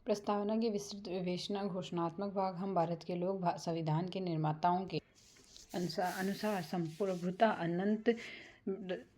प्रस्तावना की विस्तृत विवेचना घोषणात्मक भाग। हम भारत के लोग संविधान के निर्माताओं के अनुसार संप्रभुता अनंत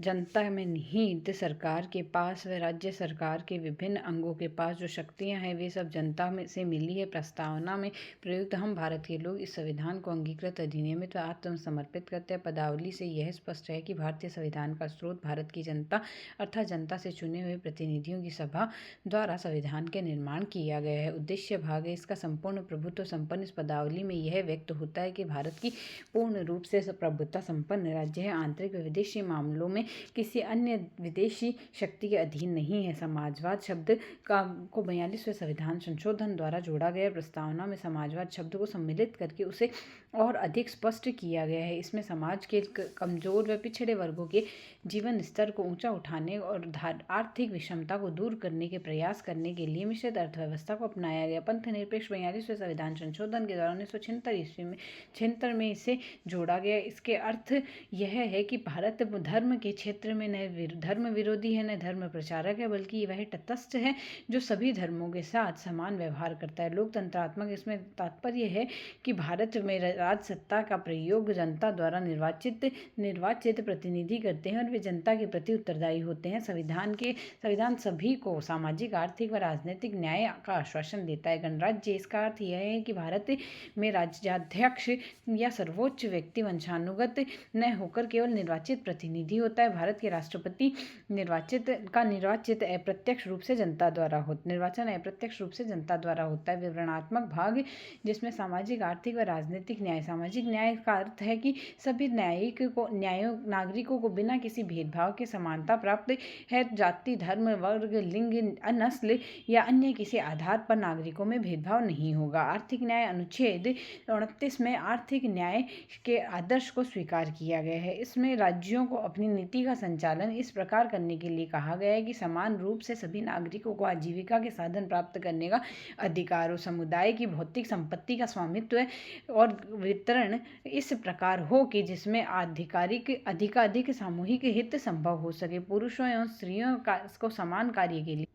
जनता में निहित सरकार के पास व राज्य सरकार के विभिन्न अंगों के पास जो शक्तियां हैं वे सब जनता में से मिली है। प्रस्तावना में प्रयुक्त हम भारत के लोग इस संविधान को अंगीकृत, अधिनियमित व आत्मसमर्पित करते हैं। पदावली से यह स्पष्ट है कि भारतीय संविधान का स्रोत भारत की जनता अर्थात जनता से चुने हुए प्रतिनिधियों की सभा द्वारा संविधान के निर्माण किया गया है। उद्देश्य भाग है। इसका संपूर्ण प्रभुत्व संपन्न इस पदावली में यह व्यक्त होता है कि भारत की पूर्ण रूप से प्रभुत्व संपन्न राज्य है, आंतरिक व विदेशी मामलों में किसी अन्य विदेशी शक्ति के अधीन नहीं है। समाजवाद शब्द को 42वें संविधान संशोधन द्वारा जोड़ा गया। प्रस्तावना में समाजवाद शब्द को सम्मिलित करके उसे और अधिक स्पष्ट किया गया है। इसमें समाज के कमजोर व पिछड़े वर्गों के जीवन स्तर को ऊंचा उठाने और आर्थिक विषमता को दूर करने के प्रयास करने के लिए मिश्रित अर्थव्यवस्था को अपनाया गया। पंथ निरपेक्ष 42वें संविधान संशोधन के दौरान 1976 में इसे जोड़ा गया। इसके अर्थ यह है कि भारत धर्म के क्षेत्र में न धर्म विरोधी है न धर्म प्रचारक है, बल्कि वह तटस्थ है जो सभी धर्मों के साथ समान व्यवहार करता है। लोकतंत्रात्मक इसमें तात्पर्य है कि भारत में राज सत्ता का प्रयोग जनता द्वारा निर्वाचित प्रतिनिधि करते हैं और वे जनता के प्रति उत्तरदायी होते हैं। संविधान सभी को सामाजिक, आर्थिक व राजनीतिक न्याय का आश्वासन देता है। गणराज्य, इसका अर्थ यह है कि भारत में राज्याध्यक्ष या सर्वोच्च व्यक्ति वंशानुगत न होकर केवल निर्वाचित प्रतिनिधि होता है। भारत के राष्ट्रपति निर्वाचित अप्रत्यक्ष रूप से जनता द्वारा होता है। विवरणात्मक भाग, जिसमें सामाजिक, आर्थिक व राजनीतिक न्याय। सामाजिक न्याय का अर्थ है कि सभी नागरिकों को बिना किसी भेदभाव के समानता प्राप्त है। जाति, धर्म, वर्ग, लिंग, नस्ल या अन्य किसी आधार पर नागरिकों में भेदभाव नहीं होगा। आर्थिक न्याय, अनुच्छेद 29 में आर्थिक न्याय के आदर्श को स्वीकार किया गया है। इसमें राज्यों को अपनी नीति का संचालन इस प्रकार करने के लिए कहा गया है कि समान रूप से सभी नागरिकों को आजीविका के साधन प्राप्त करने का अधिकार हो। समुदाय की भौतिक संपत्ति का स्वामित्व और वितरण इस प्रकार हो कि जिसमें अधिकाधिक सामूहिक हित संभव हो सके। पुरुषों एवं स्त्रियों को समान कार्य के लिए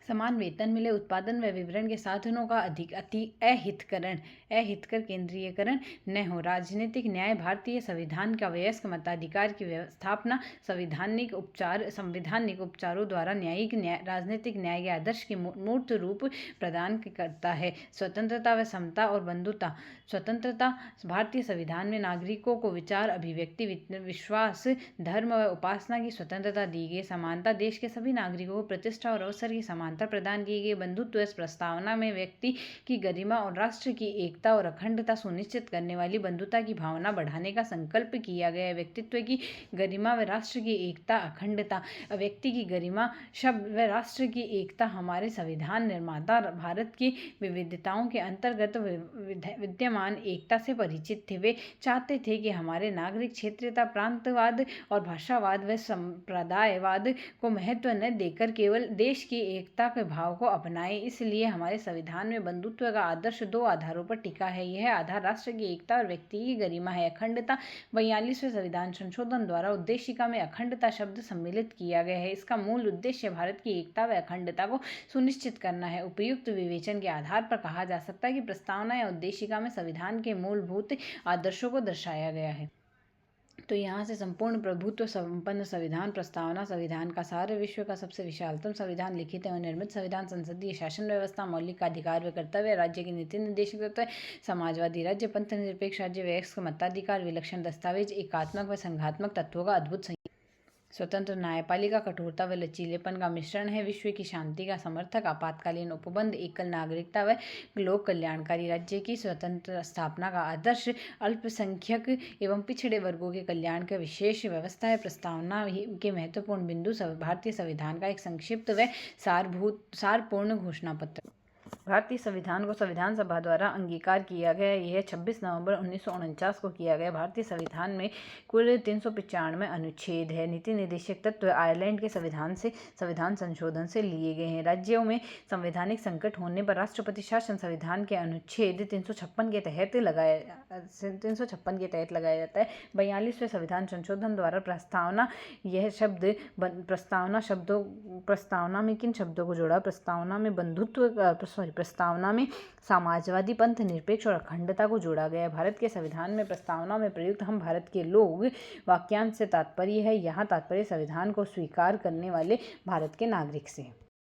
समान वेतन मिले। उत्पादन व वितरण के साधनों का अहितकर केंद्रीयकरण न हो। राजनीतिक न्याय, भारतीय संविधान का वयस्क मताधिकार की स्थापना संवैधानिक उपचारों द्वारा राजनीतिक न्याय के आदर्श के मूर्त रूप प्रदान करता है। स्वतंत्रता व समता और बंधुता। स्वतंत्रता, भारतीय संविधान में नागरिकों को विचार, अभिव्यक्ति, विश्वास, धर्म व उपासना की स्वतंत्रता दी गई। समानता, देश के सभी नागरिकों को प्रतिष्ठा और अवसर की समानता प्रदान की गई। बंधुत्व, इस प्रस्तावना में व्यक्ति की गरिमा और राष्ट्र की एकता और अखंडता सुनिश्चित करने वाली बंधुता की भावना बढ़ाने का संकल्प किया गया है। व्यक्तित्व की गरिमा व राष्ट्र की एकता, अखंडता। व्यक्ति की गरिमा शब्द व राष्ट्र की एकता हमारे संविधान निर्माता भारत की विविधताओं के अंतर्गत विद्यमान एकता से परिचित थे। वे चाहते थे कि हमारे नागरिक क्षेत्रीयता, प्रांतवाद और भाषावाद व संप्रदायवाद को महत्व न देकर केवल देश की एकता के भाव को अपनाए। इसलिए हमारे संविधान में बंधुत्व का आदर्श 2 आधारों पर टिका है। यह आधार राष्ट्र की एकता और व्यक्ति की गरिमा है। अखंडता, 42वें संविधान संशोधन द्वारा उद्देशिका में अखंडता शब्द सम्मिलित किया गया है। इसका मूल उद्देश्य भारत की एकता व अखंडता को सुनिश्चित करना है। उपयुक्त विवेचन के आधार पर कहा जा सकता है कि प्रस्तावना या उद्देशिका में संविधान के मूलभूत आदर्शों को दर्शाया गया है। तो यहाँ से संपूर्ण प्रभुत्व संपन्न संविधान प्रस्तावना, संविधान का सार, विश्व का सबसे विशालतम संविधान, लिखित एवं निर्मित संविधान, संसदीय शासन व्यवस्था, मौलिक अधिकार व कर्तव्य, राज्य की नीति निर्देशक तत्व, समाजवादी राज्य, पंथ निरपेक्ष राज्य, वयस्क मताधिकार, विलक्षण दस्तावेज, एकात्मक व संघात्मक तत्वों का अद्भुत स्वतंत्र न्यायपालिका, कठोरता व लचीलेपन का मिश्रण है। विश्व की शांति का समर्थक, आपातकालीन उपबंध, एकल नागरिकता व लोक कल्याणकारी राज्य की स्वतंत्र स्थापना का आदर्श, अल्पसंख्यक एवं पिछड़े वर्गों के कल्याण का विशेष व्यवस्था है। प्रस्तावना के महत्वपूर्ण बिंदु, भारतीय संविधान का एक संक्षिप्त व सारपूर्ण घोषणा पत्र। भारतीय संविधान को संविधान सभा द्वारा अंगीकार किया गया। यह 26 नवंबर 1949 को किया गया। भारतीय संविधान में कुल 395 अनुच्छेद है। नीति निर्देशक तत्व आयरलैंड के संविधान संशोधन से लिए गए हैं। राज्यों में संवैधानिक संकट होने पर राष्ट्रपति शासन संविधान के अनुच्छेद 356 के तहत लगाया जाता है। 42वें संविधान संशोधन द्वारा प्रस्तावना में किन शब्दों को जोड़ा? प्रस्तावना में बंधुत्व प्रस्तावना में समाजवादी पंथ, निरपेक्ष और अखंडता को जोड़ा गया है। भारत के संविधान में प्रस्तावना में प्रयुक्त हम भारत के लोग वाक्यांश से तात्पर्य है। यहाँ तात्पर्य संविधान को स्वीकार करने वाले भारत के नागरिक से।